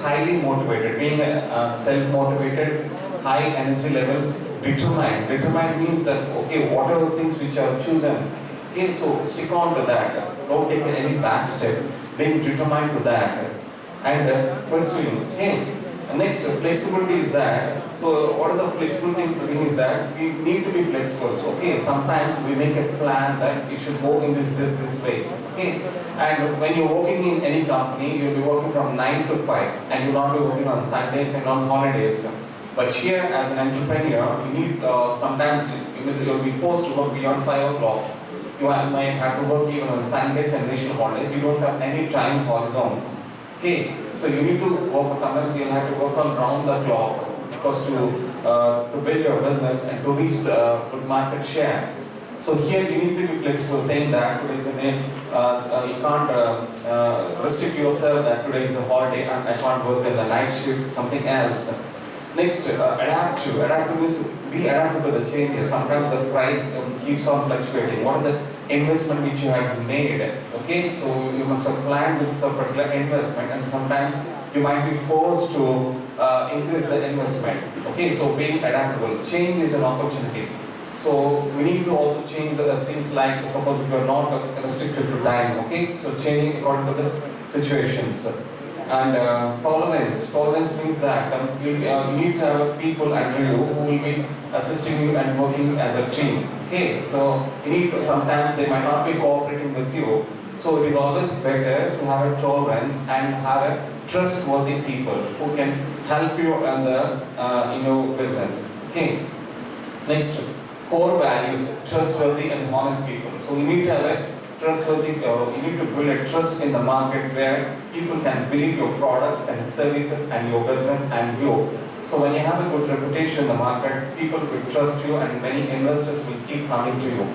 highly motivated, being self-motivated, high energy levels, determined. Determined means that, okay, what are the things which are chosen? Okay, so stick on to that. Don't take any back step. Being determined to that and pursuing. Okay. Next, flexibility is that. So, what is the flexible thing is that we need to be flexible. So, okay, sometimes we make a plan that it should go in this way. Okay, and when you're working in any company, you'll be working from 9 to 5, and you'll not be working on Sundays and on holidays. But here, as an entrepreneur, you need sometimes you'll be forced to work beyond 5 o'clock. You might have to work even on Sundays and national holidays. You don't have any time horizons. Okay, so you need to work, sometimes you'll have to work on round the clock because to build your business and to reach the good market share. So here you need to be flexible, saying that today is a day, you can't restrict yourself that today is a holiday and I can't work in the night shift, something else. Next, adapt to. Adapt to means be adaptable to the changes. Sometimes the price keeps on fluctuating. What are the investment which you have made? Okay, so you must have planned with some particular investment, and sometimes you might be forced to increase the investment. Okay, so being adaptable. Change is an opportunity. So we need to also change the things like, suppose if you are not restricted to time. Okay, so changing according to the situations. And tolerance. Tolerance means that you need to have people under you who will be assisting you and working as a team. Okay, so you need to, sometimes they might not be cooperating with you. So it is always better to have a tolerance and have a trustworthy people who can help you in the business. Okay. Next, core values: trustworthy and honest people. So you need to have a trustworthy, you need to build a trust in the market where people can believe your products and services and your business and you. So when you have a good reputation in the market, people will trust you and many investors will keep coming to you.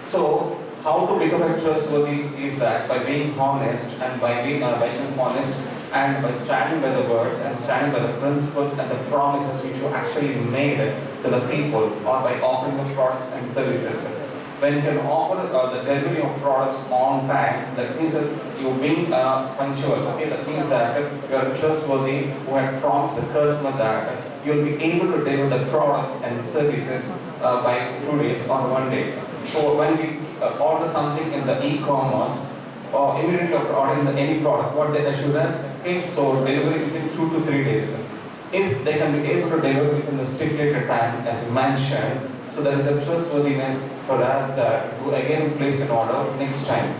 So how to become a trustworthy is that by being honest and by being honest and by standing by the words and standing by the principles and the promises which you actually made to the people, or by offering the products and services. When you can offer the delivery of products on time, that means that you're being punctual. Okay, that means that you are trustworthy, who had promised the customer that you'll be able to deliver the products and services by 2 days or 1 day. So when we order something in the e-commerce, or immediately after ordering any product, what they assure us, okay, so delivery within 2 to 3 days. If they can be able to deliver within the stipulated time as mentioned, so there is a trustworthiness for us that to again place an order next time.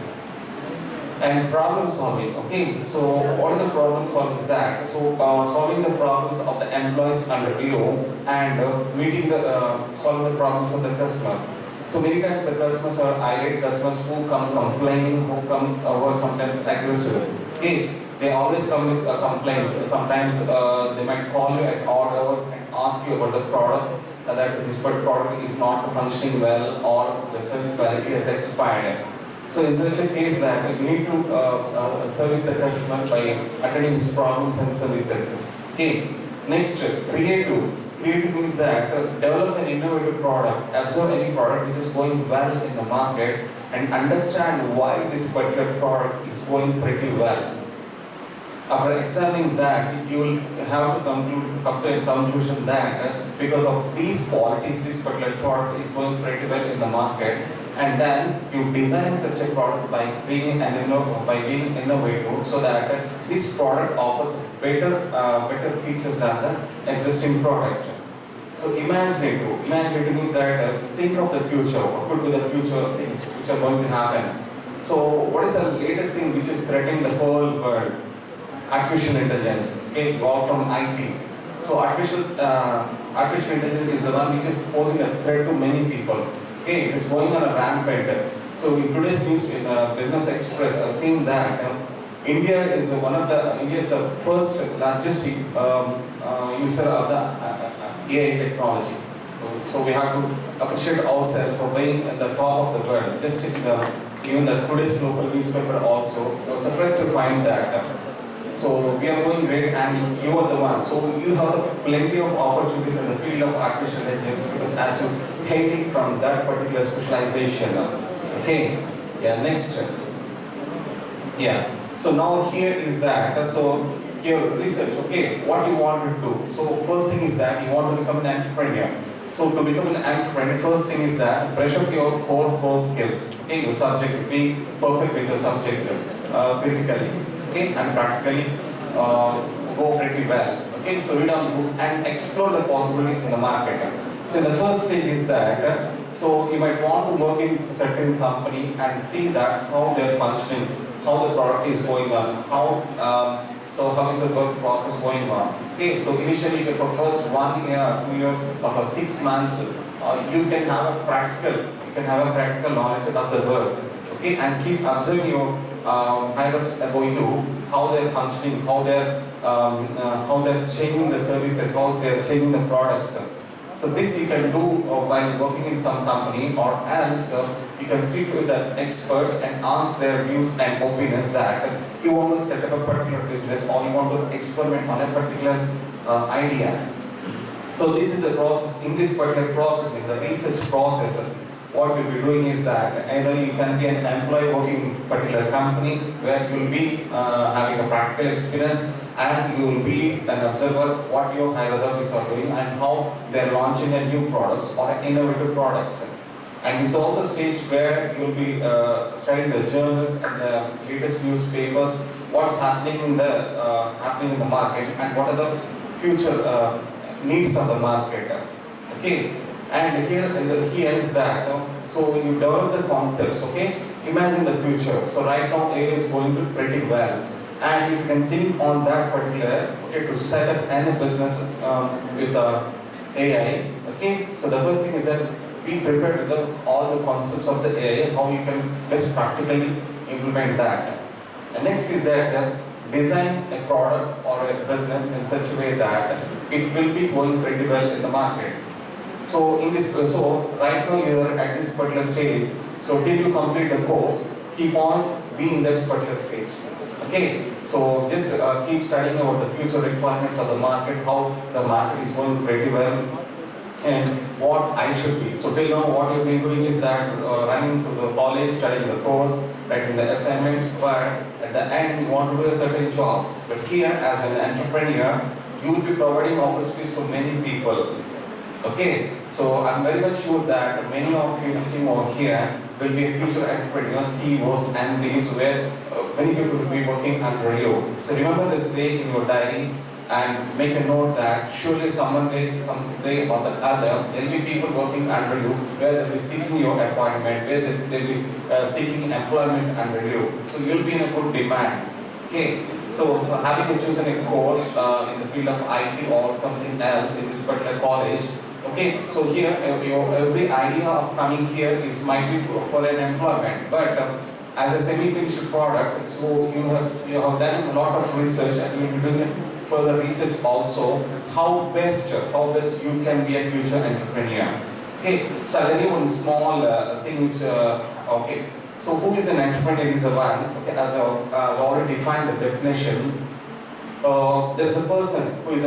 And problem solving. Okay, so what is the problem solving is that? So solving the problems of the employees under you and meeting the solving the problems of the customer. So many times the customers are irate customers who come complaining, who are sometimes aggressive. Okay, they always come with complaints. Sometimes they might call you at odd hours and ask you about the products, that this product is not functioning well or the service validity has expired. So in such a case that you need to service the customer by attending his problems and services. Okay. Next, creative. Creative means that develop an innovative product, observe any product which is going well in the market and understand why this particular product is going pretty well. After examining that, you will have to come to a conclusion that because of these qualities, this particular product is going pretty well in the market, and then you design such a product by being innovative, so that this product offers better features than the existing product. So imaginative. Imaginative means that think of the future. What could be the future things which are going to happen? So what is the latest thing which is threatening the whole world? Artificial intelligence. Okay, all from IT. So artificial intelligence is the one which is posing a threat to many people. Okay, it is going on a rampant. So in today's news, in Business Express, I've seen that India is the first largest user of the AI technology. So we have to appreciate ourselves for being at the top of the world. Just check even the today's local newspaper also. I was surprised to find that. So we are going great, and you are the one. So you have plenty of opportunities in the field of artificial intelligence because as you hail from that particular specialization. Okay. Yeah. Next. Yeah. So now here is that. So here research, okay, what you want to do. So first thing is that you want to become an entrepreneur. So to become an entrepreneur, first thing is that brush up your core skills. Okay, your subject, be perfect with the subject critically, okay, and practically go pretty well. Okay, so read on books and explore the possibilities in the market. So the first stage is that so you might want to work in a certain company and see that how they're functioning, how the product is going on, how is the work process going on. Okay, so initially for first 1 year, 2 years, or for 6 months, you can have a practical knowledge of the work. Okay, and keep observing your higher-ups above you, how they're functioning, how they're changing the services, how they're changing the products. So this you can do while working in some company, or else you can sit with the experts and ask their views and opinions that you want to set up a particular business or you want to experiment on a particular idea. So this is the process. In this particular process, in the research process, what you'll be doing is that either you can be an employee working in a particular company where you'll be having a practical experience, and you will be an observer what your higher authorities are doing and how they're launching a new products or innovative products. And it's also a stage where you'll be studying the journals and the latest newspapers, what's happening in the market and what are the future needs of the market. Okay, and here is that. So you develop the concepts. Okay, imagine the future. So right now AI is going to pretty well. And if you can think on that particular, okay, to set up any business with AI, okay, so the first thing is that be prepared with all the concepts of the AI, how you can best practically implement that. And next is that design a product or a business in such a way that it will be going pretty well in the market. So right now you are at this particular stage, so till you complete the course, keep on being in this particular stage. Okay, so just keep studying about the future requirements of the market, how the market is going pretty well, and what I should be. So till now what you've been doing is that running to the college, studying the course, writing the assignments, but at the end you want to do a certain job. But here as an entrepreneur, you will be providing opportunities to many people. Okay, so I'm very much sure that many of you sitting over here will be future entrepreneurs, CEOs, MDs, where many people will be working under you. So remember this day in your diary and make a note that surely someday or the other, there will be people working under you, where they'll be seeking your appointment, where they'll be seeking employment under you. So you'll be in a good demand. Okay, so having chosen a course in the field of IT or something else in this particular college. Okay, so here every idea of coming here might be for an employment, but as a semi-finished product, so you have done a lot of research and you will be doing further research also how best you can be a future entrepreneur. Okay, so I'll tell you one small thing which okay. So who is an entrepreneur is a one. Okay, as I've already defined the definition. There's a person who is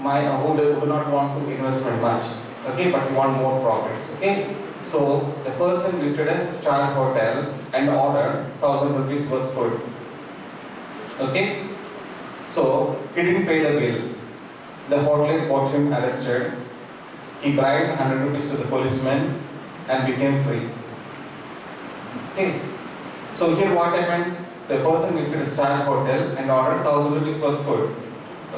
who do not want to investment much, okay, but we want more profits, okay. So the person visited a star hotel and ordered 1,000 rupees worth food, okay. So he didn't pay the bill. The hotelier got him arrested. He bribed 100 rupees to the policeman and became free. Okay. So here what happened? So a person visited a star hotel and ordered 1,000 rupees worth food,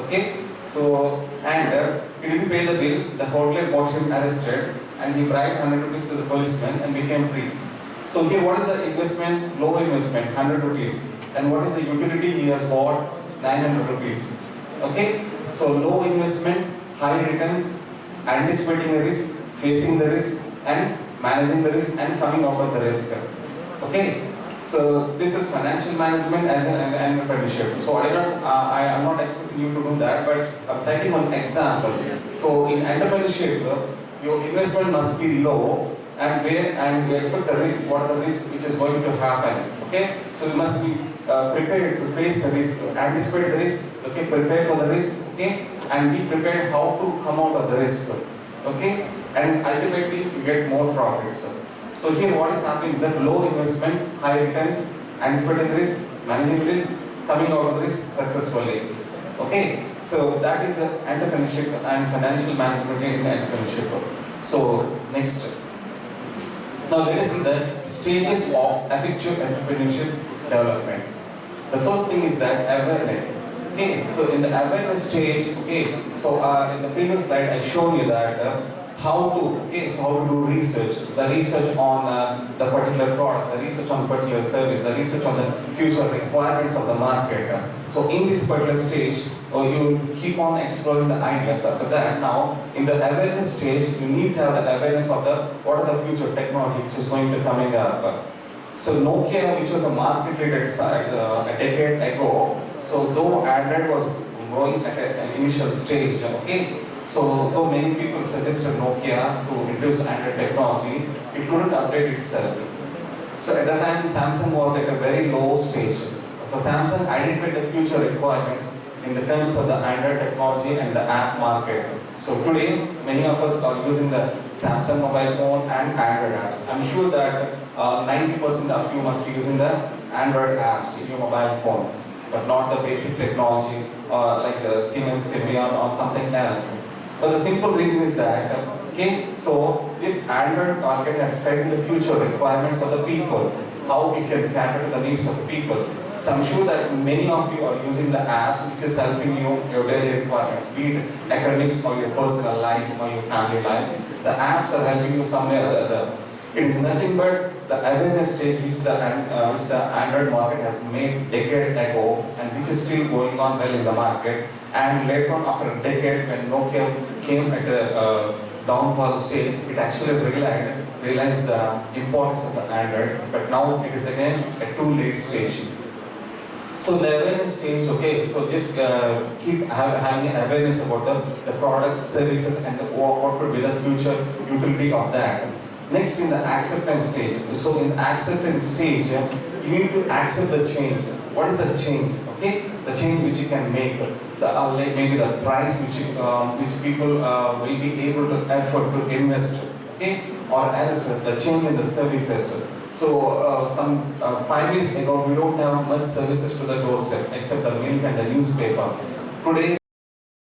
okay. So, and he didn't pay the bill, the hotelier got him arrested and he bribed 100 rupees to the policeman and became free. So here what is the investment? Low investment, 100 rupees. And what is the utility he has bought? 900 rupees. Okay? So low investment, high returns, anticipating the risk, facing the risk and managing the risk and coming out of the risk. Okay? So this is financial management as an entrepreneurship. So I am not expecting you to do that, but I'm citing one example. So in entrepreneurship, your investment must be low, and you expect the risk. What are the risks which is going to happen? Okay, so you must be prepared to face the risk, anticipate the risk. Okay, prepare for the risk. Okay, and be prepared how to come out of the risk. Okay, and ultimately you get more profits. So here what is happening is that low investment, high returns, anticipating risk, managing risk, coming out of the risk successfully. Okay, so that is entrepreneurship and financial management in entrepreneurship. So next. Now let us see the stages of effective entrepreneurship development. The first thing is that awareness. Okay, so in the awareness stage, okay, so in the previous slide I showed you that how to, okay, so how to do research, the research on the particular product, the research on particular service, the research on the future requirements of the market. So in this particular stage, you keep on exploring the ideas. After that, now in the awareness stage, you need to have the awareness of the what are the future technology which is going to coming up. So Nokia, which was a market leader a decade ago, so though Android was growing at an initial stage, okay, so though many people suggested Nokia to introduce Android technology, it couldn't update itself. So at that time, Samsung was at a very low stage. So Samsung identified the future requirements in the terms of the Android technology and the app market. So today, many of us are using the Samsung mobile phone and Android apps. I'm sure that 90% of you must be using the Android apps in your mobile phone, but not the basic technology like the Siemens Symbian or something else. But the simple reason is that, okay, so this Android market has studied the future requirements of the people, how it can cater to the needs of the people. So I'm sure that many of you are using the apps which is helping you your daily requirements, be it academics or your personal life or your family life. The apps are helping you somewhere or the other. It is nothing but the awareness stage which the Android market has made decade ago and which is still going on well in the market. And later on, after a decade, when Nokia came at a downfall stage, it actually realized the importance of the Android, but now it is again a too late stage. So the awareness stage, okay, so just keep having awareness about the products, services, and what could be the future utility of that. Next, in the acceptance stage. So in the acceptance stage, you need to accept the change. What is the change? Okay, the change which you can make, like maybe the price which people will be able to afford to invest. Okay, or else the change in the services. So some 5 years ago, we don't have much services to the doorstep except the milk and the newspaper. Today,